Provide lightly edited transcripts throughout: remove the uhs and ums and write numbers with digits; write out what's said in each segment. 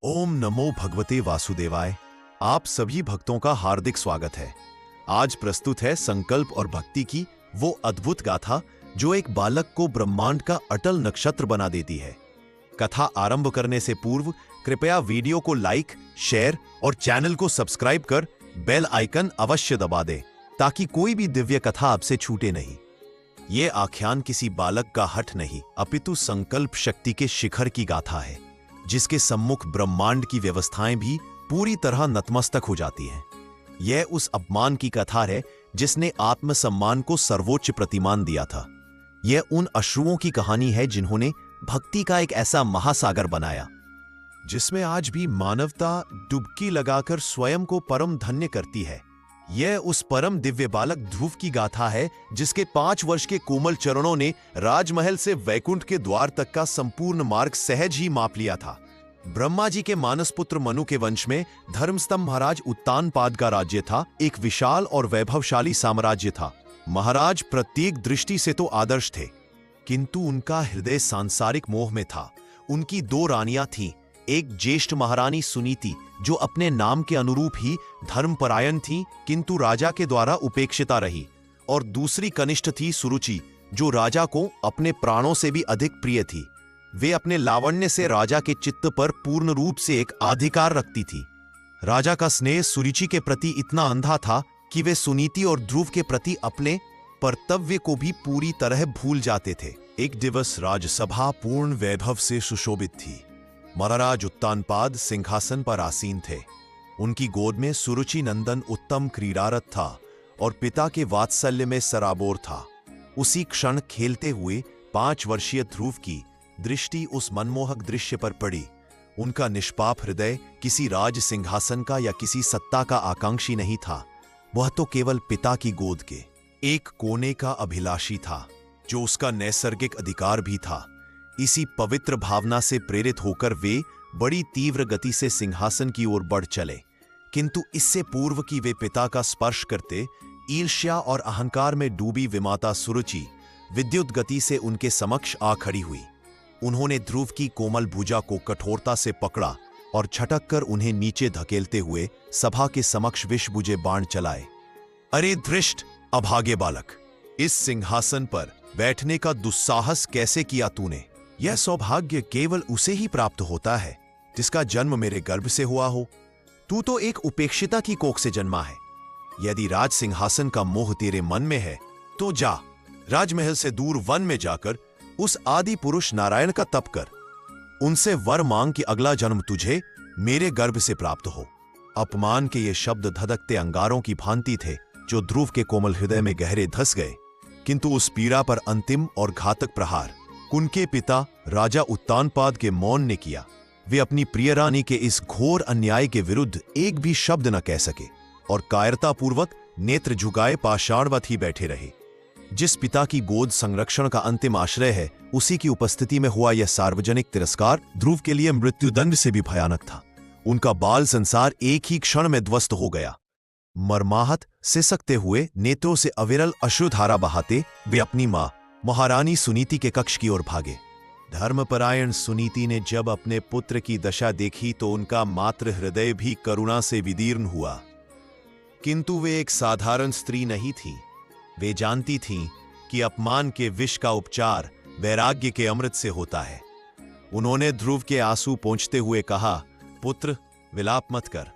ओम नमो भगवते वासुदेवाय। आप सभी भक्तों का हार्दिक स्वागत है। आज प्रस्तुत है संकल्प और भक्ति की वो अद्भुत गाथा जो एक बालक को ब्रह्मांड का अटल नक्षत्र बना देती है। कथा आरंभ करने से पूर्व कृपया वीडियो को लाइक, शेयर और चैनल को सब्सक्राइब कर बेल आइकन अवश्य दबा दें ताकि कोई भी दिव्य कथा आपसे छूटे नहीं। ये आख्यान किसी बालक का हठ नहीं अपितु संकल्प शक्ति के शिखर की गाथा है, जिसके सम्मुख ब्रह्मांड की व्यवस्थाएं भी पूरी तरह नतमस्तक हो जाती हैं। यह उस अपमान की कथा है जिसने आत्मसम्मान को सर्वोच्च प्रतिमान दिया था। यह उन अश्रुओं की कहानी है जिन्होंने भक्ति का एक ऐसा महासागर बनाया जिसमें आज भी मानवता डुबकी लगाकर स्वयं को परम धन्य करती है। यह उस परम दिव्य बालक ध्रुव की गाथा है जिसके 5 वर्ष के कोमल चरणों ने राजमहल से वैकुंठ के द्वार तक का संपूर्ण मार्ग सहज ही माप लिया था। ब्रह्मा जी के मानस पुत्र मनु के वंश में धर्मस्तंभ महाराज उत्तानपाद का राज्य था। एक विशाल और वैभवशाली साम्राज्य था। महाराज प्रत्येक दृष्टि से तो आदर्श थे, किंतु उनका हृदय सांसारिक मोह में था। उनकी 2 रानियां थीं। एक ज्येष्ठ महारानी सुनीति जो अपने नाम के अनुरूप ही धर्मपरायण थी किंतु राजा के द्वारा उपेक्षिता रही, और दूसरी कनिष्ठ थी सुरुचि जो राजा को अपने प्राणों से भी अधिक प्रिय थी। वे अपने लावण्य से राजा के चित्त पर पूर्ण रूप से एक अधिकार रखती थी। राजा का स्नेह सुरुचि के प्रति इतना अंधा था कि वे सुनीति और ध्रुव के प्रति अपने कर्तव्य को भी पूरी तरह भूल जाते थे। एक दिवस राजसभा पूर्ण वैभव से सुशोभित थी। महाराज उत्तानपाद सिंहासन पर आसीन थे। उनकी गोद में सुरुचि नंदन उत्तम क्रीड़ारत था और पिता के वात्सल्य में सराबोर था। उसी क्षण खेलते हुए 5 वर्षीय ध्रुव की दृष्टि उस मनमोहक दृश्य पर पड़ी। उनका निष्पाप हृदय किसी राज सिंहासन का या किसी सत्ता का आकांक्षी नहीं था। वह तो केवल पिता की गोद के एक कोने का अभिलाषी था, जो उसका नैसर्गिक अधिकार भी था। इसी पवित्र भावना से प्रेरित होकर वे बड़ी तीव्र गति से सिंहासन की ओर बढ़ चले, किंतु इससे पूर्व कि वे पिता का स्पर्श करते, ईर्ष्या और अहंकार में डूबी विमाता सुरुचि विद्युत गति से उनके समक्ष आ खड़ी हुई। उन्होंने ध्रुव की कोमल भुजा को कठोरता से पकड़ा और झटक कर उन्हें नीचे धकेलते हुए सभा के समक्ष विष बुझे बाण चलाए। अरे धृष्ट अभागे बालक, इस सिंहासन पर बैठने का दुस्साहस कैसे किया तूने? यह सौभाग्य केवल उसे ही प्राप्त होता है जिसका जन्म मेरे गर्भ से हुआ हो। तू तो एक उपेक्षिता की कोख से जन्मा है। यदि राज सिंहासन का मोह तेरे मन में है तो जा, राजमहल से दूर वन में जाकर उस आदि पुरुष नारायण का तप कर। उनसे वर मांग कि अगला जन्म तुझे मेरे गर्भ से प्राप्त हो। अपमान के ये शब्द धधकते अंगारों की भांति थे जो ध्रुव के कोमल हृदय में गहरे धस गए, किंतु उस पीड़ा पर अंतिम और घातक प्रहार उनके पिता राजा उत्तानपाद के मौन ने किया। वे अपनी प्रिय रानी के इस घोर अन्याय के विरुद्ध एक भी शब्द न कह सके और कायरतापूर्वक नेत्र झुकाए पाषाणवत ही बैठे रहे। जिस पिता की गोद संरक्षण का अंतिम आश्रय है, उसी की उपस्थिति में हुआ यह सार्वजनिक तिरस्कार ध्रुव के लिए मृत्युदंड से भी भयानक था। उनका बाल संसार एक ही क्षण में ध्वस्त हो गया। मर्माहत सिसकते हुए, नेत्रों से अविरल अश्रुधारा बहाते वे अपनी मां महारानी सुनीति के कक्ष की ओर भागे। धर्मपरायण सुनीति ने जब अपने पुत्र की दशा देखी तो उनका मातृ हृदय भी करुणा से विदीर्ण हुआ, किंतु वे एक साधारण स्त्री नहीं थी। वे जानती थीं कि अपमान के विष का उपचार वैराग्य के अमृत से होता है। उन्होंने ध्रुव के आंसू पोंछते हुए कहा, पुत्र विलाप मत कर।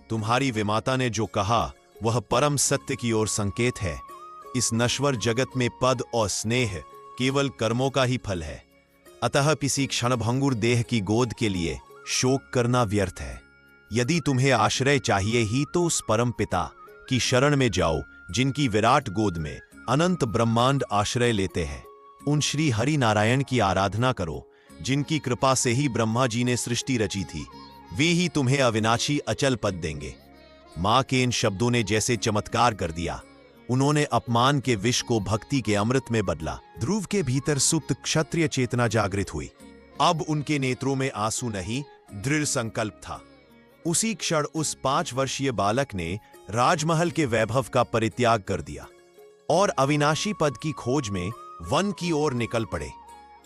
तुम्हारी विमाता ने जो कहा वह परम सत्य की ओर संकेत है। इस नश्वर जगत में पद और स्नेह केवल कर्मों का ही फल है, अतः किसी क्षणभंगुर देह की गोद के लिए शोक करना व्यर्थ है। यदि तुम्हें आश्रय चाहिए ही तो उस परम पिता की शरण में जाओ जिनकी विराट गोद में अनंत ब्रह्मांड आश्रय लेते हैं। उन श्री हरि नारायण की आराधना करो जिनकी कृपा से ही ब्रह्मा जी ने सृष्टि रची थी। वे ही तुम्हें अविनाशी अचल पद देंगे। मां के इन शब्दों ने जैसे चमत्कार कर दिया। उन्होंने अपमान के विष को भक्ति के अमृत में बदला। ध्रुव के भीतर सुप्त क्षत्रिय चेतना जागृत हुई। अब उनके नेत्रों में आंसू नहीं, दृढ़ संकल्प था। उसी क्षण उस 5 वर्षीय बालक ने राजमहल के वैभव का परित्याग कर दिया और अविनाशी पद की खोज में वन की ओर निकल पड़े।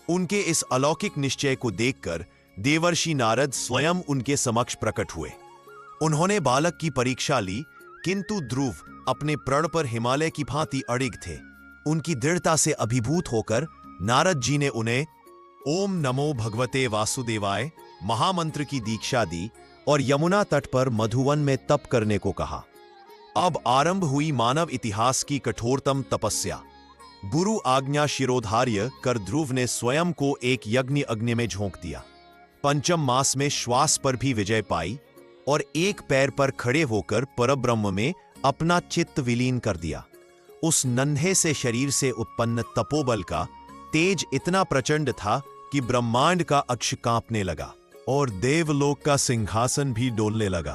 उनके इस अलौकिक निश्चय को देखकर देवर्षि नारद स्वयं उनके समक्ष प्रकट हुए। उन्होंने बालक की परीक्षा ली, किंतु ध्रुव अपने प्रण पर हिमालय की भांति अड़िग थे। उनकी दृढ़ता से अभिभूत होकर नारद जी ने उन्हें ओम नमो भगवते वासुदेवाय महामंत्र की दीक्षा दी और यमुना तट पर मधुवन में तप करने को कहा। अब आरंभ हुई मानव इतिहास की कठोरतम तपस्या। गुरु आज्ञा शिरोधार्य कर ध्रुव ने स्वयं को एक यज्ञ अग्नि में झोंक दिया। पंचम मास में श्वास पर भी विजय पाई और एक पैर पर खड़े होकर परब्रह्म में अपना चित्त विलीन कर दिया। उस नन्हे से शरीर से उत्पन्न तपोबल का तेज इतना प्रचंड था कि ब्रह्मांड का अक्ष कांपने लगा और देवलोक का सिंहासन भी डोलने लगा।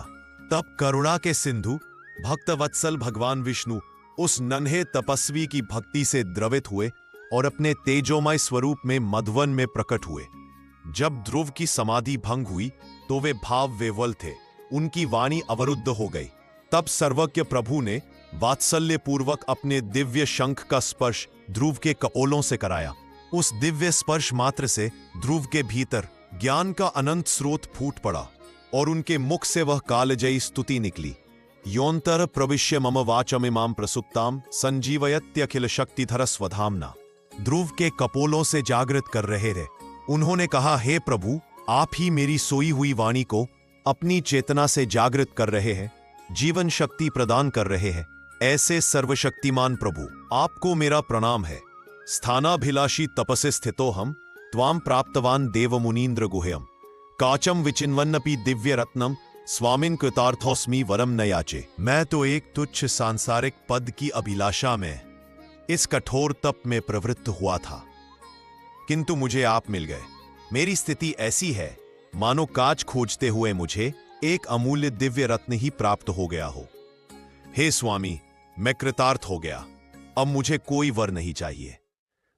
तब करुणा के सिंधु भक्तवत्सल भगवान विष्णु उस नन्हे तपस्वी की भक्ति से द्रवित हुए और अपने तेजोमय स्वरूप में मधुवन में प्रकट हुए। जब ध्रुव की समाधि भंग हुई तो वे भाव विह्वल थे, उनकी वाणी अवरुद्ध हो गई। तब सर्वज्ञ प्रभु ने वात्सल्य पूर्वक अपने दिव्य शंख का स्पर्श ध्रुव के कपोलों से कराया। उस दिव्य स्पर्श मात्र से ध्रुव के भीतर ज्ञान का अनंत स्रोत फूट पड़ा और उनके मुख से वह कालजयी स्तुति निकली। योन्तर प्रविश्य मम वाचमिमां प्रसुप्तां संजीवयत्यखिल शक्तिधर स्वधाम्ना। ध्रुव के कपोलों से जागृत कर रहे थे। उन्होंने कहा, हे प्रभु, आप ही मेरी सोई हुई वाणी को अपनी चेतना से जागृत कर रहे हैं, जीवन शक्ति प्रदान कर रहे हैं। ऐसे सर्वशक्तिमान प्रभु, आपको मेरा प्रणाम है। स्थानाभिलाषी तपसे स्थितो हम त्वाम प्राप्तवान देव मुनीन्द्र गुह्यम काचम विचिन्वन्नपि दिव्य रत्नम स्वामिन कृतार्थोस्मि वरम न याचे। मैं तो एक तुच्छ सांसारिक पद की अभिलाषा में इस कठोर तप में प्रवृत्त हुआ था, किंतु मुझे आप मिल गए। मेरी स्थिति ऐसी है मानो कांच खोजते हुए मुझे एक अमूल्य दिव्य रत्न ही प्राप्त हो गया हो। हे स्वामी, मैं कृतार्थ हो गया, अब मुझे कोई वर नहीं चाहिए।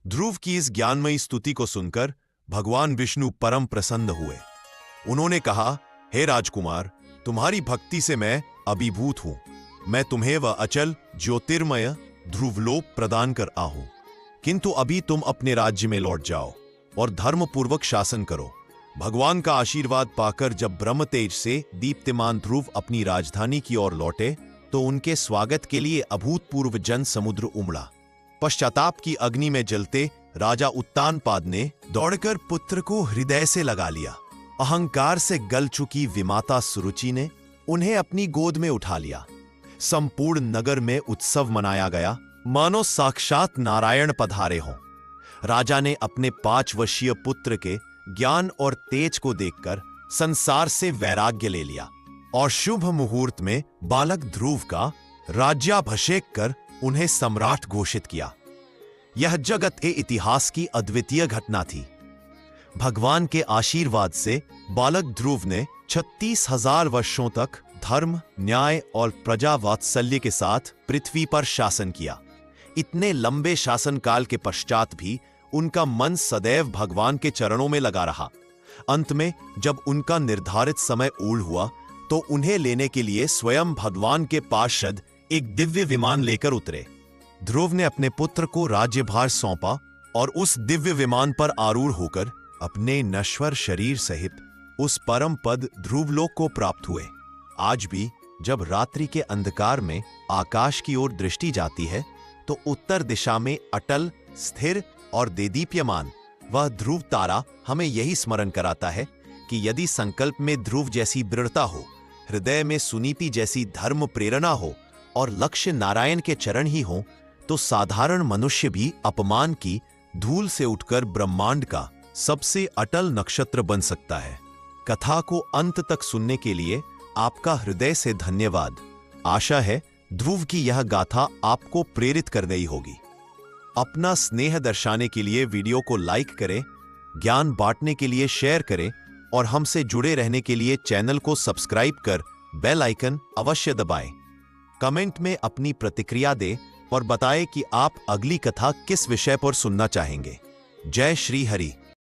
ध्रुव की इस ज्ञानमयी स्तुति को सुनकर भगवान विष्णु परम प्रसन्न हुए। उन्होंने कहा, हे राजकुमार, तुम्हारी भक्ति से मैं अभिभूत हूं। मैं तुम्हें वह अचल ज्योतिर्मय ध्रुवलोक प्रदान कर आहूं, किंतु अभी तुम अपने राज्य में लौट जाओ और धर्मपूर्वक शासन करो। भगवान का आशीर्वाद पाकर जब ब्रह्म तेज से दीप्तिमान ध्रुव अपनी राजधानी की ओर लौटे तो उनके स्वागत के लिए अभूतपूर्व जन समुद्र उमड़ा। पश्चाताप की अग्नि में जलते राजा उत्तानपाद ने दौड़कर पुत्र को हृदय से लगा लिया। अहंकार से गल चुकी विमाता सुरुचि ने उन्हें अपनी गोद में उठा लिया। संपूर्ण नगर में उत्सव मनाया गया, मानो साक्षात नारायण पधारे हों। राजा ने अपने 5 वर्षीय पुत्र के ज्ञान और तेज को देखकर संसार से वैराग्य ले लिया और शुभ मुहूर्त में बालक ध्रुव का राज्याभिषेक कर उन्हें सम्राट घोषित किया। यह जगत के इतिहास की अद्वितीय घटना थी। भगवान के आशीर्वाद से बालक ध्रुव ने 36,000 वर्षों तक धर्म, न्याय और प्रजा वात्सल्य के साथ पृथ्वी पर शासन किया। इतने लंबे शासनकाल के पश्चात भी उनका मन सदैव भगवान के चरणों में लगा रहा। अंत में जब उनका निर्धारित समय ऊल हुआ तो उन्हें लेने के लिए स्वयं भगवान के पार्षद एक दिव्य विमान लेकर उतरे। ध्रुव ने अपने पुत्र को राज्यभार सौंपा और उस दिव्य विमान पर आरूढ़ होकर अपने नश्वर शरीर सहित उस परम पद ध्रुवलोक को प्राप्त हुए। आज भी जब रात्रि के अंधकार में आकाश की ओर दृष्टि जाती है तो उत्तर दिशा में अटल, स्थिर और देदीप्यमान वह ध्रुव तारा हमें यही स्मरण कराता है कि यदि संकल्प में ध्रुव जैसी दृढ़ता हो, हृदय में सुनीति जैसी धर्म प्रेरणा हो और लक्ष्य नारायण के चरण ही हो, तो साधारण मनुष्य भी अपमान की धूल से उठकर ब्रह्मांड का सबसे अटल नक्षत्र बन सकता है। कथा को अंत तक सुनने के लिए आपका हृदय से धन्यवाद। आशा है ध्रुव की यह गाथा आपको प्रेरित कर गई होगी। अपना स्नेह दर्शाने के लिए वीडियो को लाइक करें, ज्ञान बांटने के लिए शेयर करें और हमसे जुड़े रहने के लिए चैनल को सब्सक्राइब कर बेल आइकन अवश्य दबाएं। कमेंट में अपनी प्रतिक्रिया दें और बताएं कि आप अगली कथा किस विषय पर सुनना चाहेंगे। जय श्री हरि।